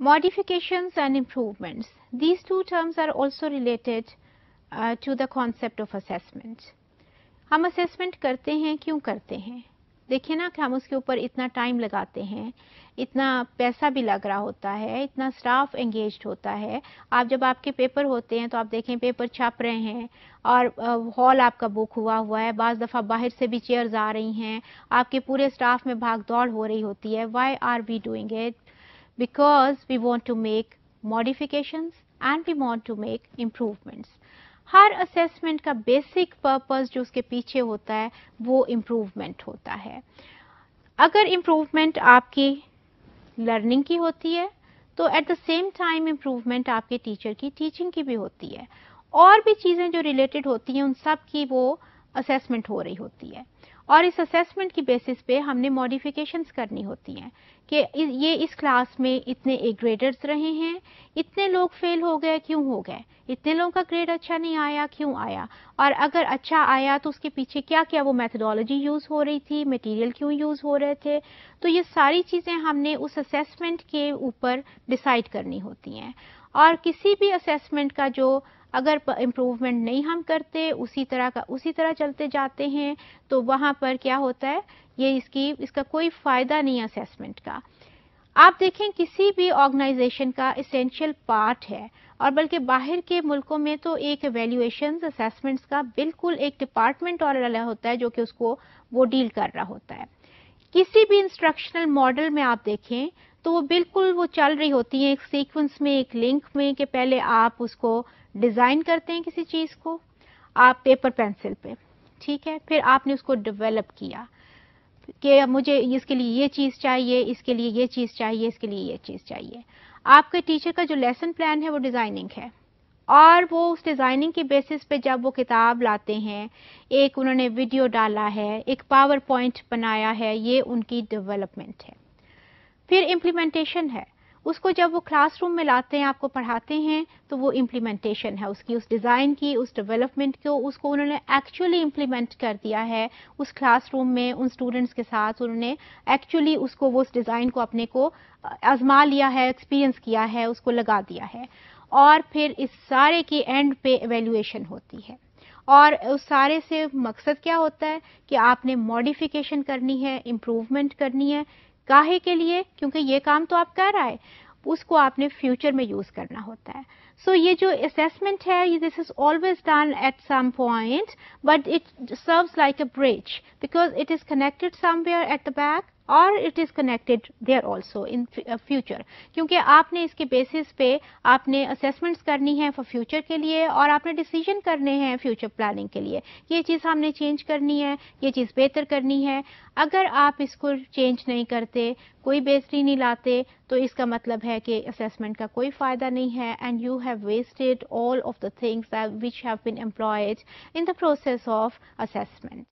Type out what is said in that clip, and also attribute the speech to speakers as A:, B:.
A: Modifications and improvements. These two terms are also related to the concept of assessment. हम assessment करते हैं, क्यों करते हैं? देखिए ना कि हम उसके ऊपर इतना टाइम लगाते हैं, इतना पैसा भी लग रहा होता है, इतना स्टाफ एंगेज्ड होता है. आप जब आपके पेपर होते हैं तो आप देखें पेपर छप रहे हैं और हॉल आपका बुक हुआ है, बाज़ दफ़ा बाहर से भी चेयर्स आ रही हैं, आपके पूरे स्टाफ में भाग दौड़ हो रही होती है. Why are we doing it? Because we want to make modifications and we want to make improvements. Her assessment का बेसिक पर्पस जो उसके पीछे होता है वो इम्प्रूवमेंट होता है. अगर इम्प्रूवमेंट आपकी लर्निंग की होती है तो at the same time improvement आपके टीचर की टीचिंग की भी होती है, और भी चीज़ें जो रिलेटेड होती हैं उन सब की वो असेसमेंट हो रही होती है. और इस असेसमेंट की बेसिस पे हमने मॉडिफिकेशंस करनी होती हैं कि ये इस क्लास में इतने ए ग्रेडर्स रहे हैं, इतने लोग फेल हो गए, क्यों हो गए, इतने लोगों का ग्रेड अच्छा नहीं आया, क्यों आया, और अगर अच्छा आया तो उसके पीछे क्या क्या वो मेथडोलॉजी यूज़ हो रही थी, मटेरियल क्यों यूज़ हो रहे थे. तो ये सारी चीज़ें हमने उस असेसमेंट के ऊपर डिसाइड करनी होती हैं. और किसी भी असेसमेंट का जो अगर इम्प्रूवमेंट नहीं हम करते, उसी तरह चलते जाते हैं, तो वहाँ पर क्या होता है, ये इसका कोई फ़ायदा नहीं है असेसमेंट का. आप देखें किसी भी ऑर्गेनाइजेशन का एसेंशियल पार्ट है, और बल्कि बाहर के मुल्कों में तो एक एवेल्युएशंस असेसमेंट्स का बिल्कुल एक डिपार्टमेंट और अलग होता है जो कि उसको वो डील कर रहा होता है. किसी भी इंस्ट्रक्शनल मॉडल में आप देखें तो वो बिल्कुल वो चल रही होती है एक सीक्वेंस में, एक लिंक में, कि पहले आप उसको डिज़ाइन करते हैं किसी चीज़ को आप पेपर पेंसिल पे, ठीक है, फिर आपने उसको डेवलप किया कि मुझे इसके लिए ये चीज़ चाहिए, इसके लिए ये चीज़ चाहिए, इसके लिए ये चीज़ चाहिए. आपके टीचर का जो लेसन प्लान है वो डिज़ाइनिंग है, और वो उस डिज़ाइनिंग की बेसिस पे जब वो किताब लाते हैं, एक उन्होंने वीडियो डाला है, एक पावर पॉइंट बनाया है, ये उनकी डेवलपमेंट है. फिर इम्प्लीमेंटेशन है, उसको जब वो क्लासरूम में लाते हैं, आपको पढ़ाते हैं, तो वो इम्प्लीमेंटेशन है उसकी, उस डिज़ाइन की, उस डेवलपमेंट को, उसको उन्होंने एक्चुअली इम्प्लीमेंट कर दिया है उस क्लासरूम में उन स्टूडेंट्स के साथ. उन्होंने एक्चुअली उसको वो उस डिज़ाइन को अपने को आजमा लिया है, एक्सपीरियंस किया है, उसको लगा दिया है. और फिर इस सारे की एंड पे एवेल्युएशन होती है, और उस सारे से मकसद क्या होता है कि आपने मॉडिफिकेशन करनी है, इम्प्रूवमेंट करनी है. काहे के लिए? क्योंकि ये काम तो आप कर रहा है, उसको आपने फ्यूचर में यूज करना होता है. सो ये जो असेसमेंट है, this is always done at some point, but it serves like a bridge because it is connected somewhere at the back और it is connected there also in future. क्योंकि आपने इसके बेसिस पे आपने असेसमेंट्स करनी है for future के लिए, और आपने डिसीजन करने हैं फ्यूचर प्लानिंग के लिए, ये चीज़ हमने चेंज करनी है, ये चीज़ बेहतर करनी है. अगर आप इसको चेंज नहीं करते, कोई बेहतरी नहीं लाते, तो इसका मतलब है कि असेसमेंट का कोई फ़ायदा नहीं है, and you have wasted all of the things which have been employed in the process of assessment.